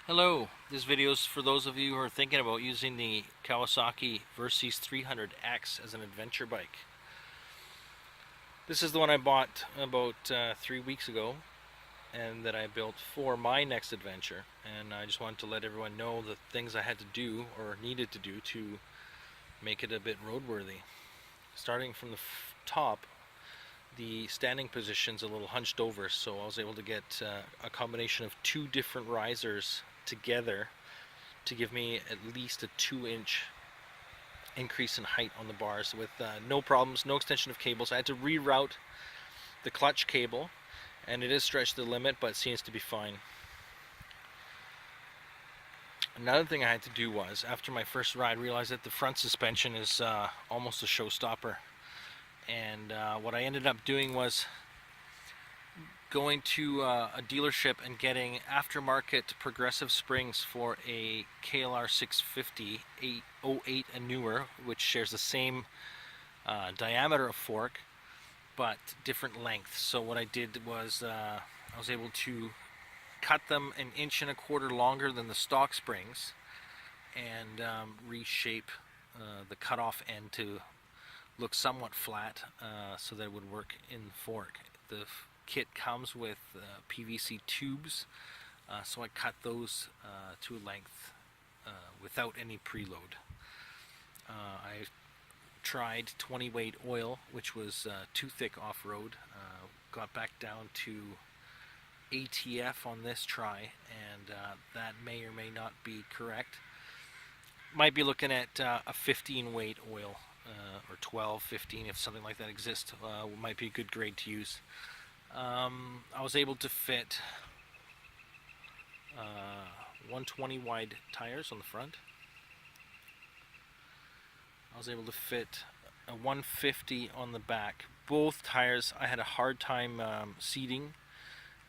Hello, this video is for those of you who are thinking about using the Kawasaki Versys 300X as an adventure bike. This is the one I bought about 3 weeks ago and that I built for my next adventure, and I just wanted to let everyone know the things I had to do or needed to do to make it a bit roadworthy. Starting from the top, the standing position's a little hunched over, so I was able to get a combination of two different risers together to give me at least a 2-inch increase in height on the bars with no problems, no extension of cables. I had to reroute the clutch cable, and it is stretched to the limit, but it seems to be fine. Another thing I had to do was, after my first ride, realize that the front suspension is almost a showstopper. And what I ended up doing was going to a dealership and getting aftermarket progressive springs for a KLR 650 808 and newer, which shares the same diameter of fork but different length. So what I did was I was able to cut them 1.25 inches longer than the stock springs and reshape the cutoff end to look somewhat flat so that it would work in the fork. The kit comes with PVC tubes, so I cut those to a length without any preload. I tried 20 weight oil, which was too thick off-road, got back down to ATF on this try, and that may or may not be correct. Might be looking at a 15 weight oil, or 12, 15 if something like that exists. Might be a good grade to use. I was able to fit 120 wide tires on the front. I was able to fit a 150 on the back. Both tires I had a hard time seating,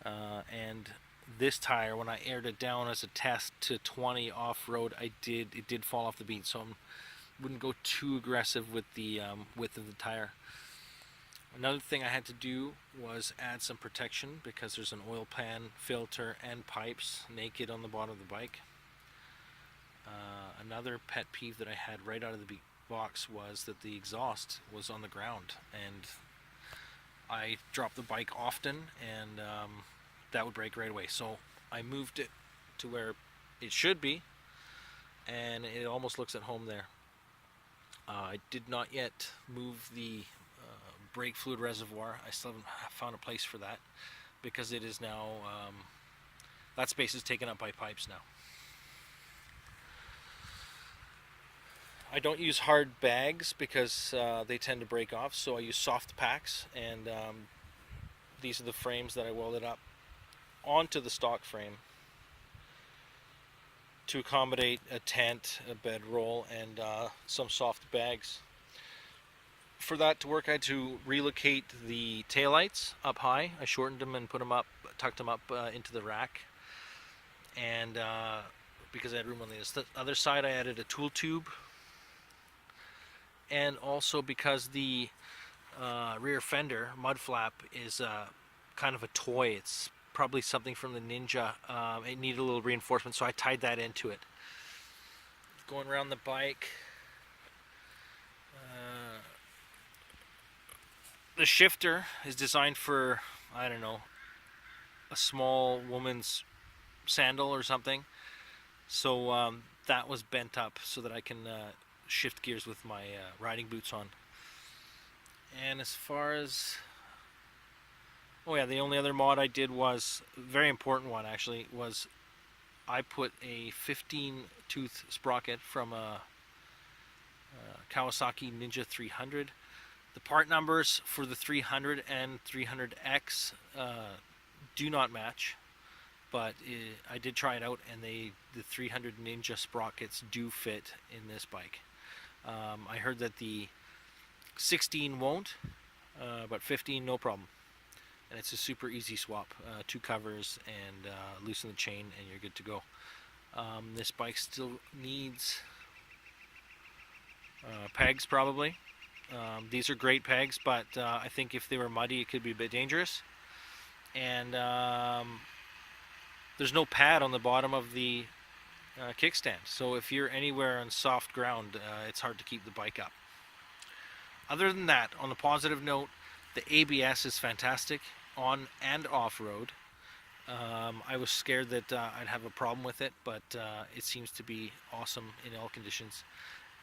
and this tire, when I aired it down as a test to 20 off-road, it did fall off the beat, so I wouldn't go too aggressive with the width of the tire. Another thing I had to do was add some protection because there's an oil pan, filter, and pipes naked on the bottom of the bike. Another pet peeve that I had right out of the box was that the exhaust was on the ground, and I dropped the bike often, and that would break right away. So I moved it to where it should be, and it almost looks at home there. I did not yet move the brake fluid reservoir. I still haven't found a place for that because it is now that space is taken up by pipes now. I don't use hard bags because they tend to break off, so I use soft packs, and these are the frames that I welded up onto the stock frame to accommodate a tent, a bedroll, and some soft bags. For that to work, I had to relocate the taillights up high. I shortened them and put them up, tucked them up into the rack. And because I had room on the other side, I added a tool tube. And also because the rear fender mud flap is kind of a toy. It's probably something from the Ninja. It needed a little reinforcement, so I tied that into it. Going around the bike. The shifter is designed for, I don't know, a small woman's sandal or something. So that was bent up so that I can shift gears with my riding boots on. And as far as, oh yeah, the only other mod I did was, a very important one actually, was I put a 15 tooth sprocket from a Kawasaki Ninja 300. The part numbers for the 300 and 300X do not match, but I did try it out, and the 300 Ninja sprockets do fit in this bike. I heard that the 16 won't, but 15 no problem. And it's a super easy swap. 2 covers and loosen the chain and you're good to go. This bike still needs pegs probably. These are great pegs, but I think if they were muddy it could be a bit dangerous. And there's no pad on the bottom of the kickstand. So if you're anywhere on soft ground, it's hard to keep the bike up. Other than that, on a positive note, the ABS is fantastic on and off-road. I was scared that I'd have a problem with it, but it seems to be awesome in all conditions.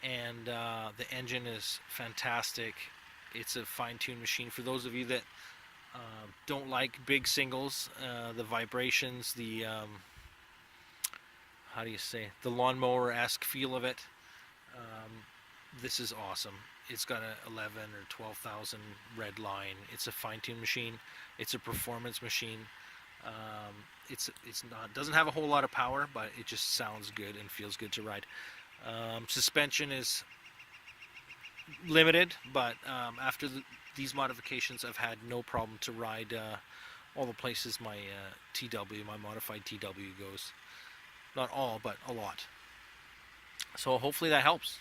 And the engine is fantastic. It's a fine-tuned machine. For those of you that don't like big singles, the vibrations, the how do you say, the lawnmower-esque feel of it, this is awesome. It's got a 11 or 12,000 red line. It's a fine-tuned machine. It's a performance machine. It's not, doesn't have a whole lot of power, but it just sounds good and feels good to ride. Suspension is limited, but after these modifications, I've had no problem to ride all the places my my modified TW goes. Not all, but a lot. So hopefully that helps.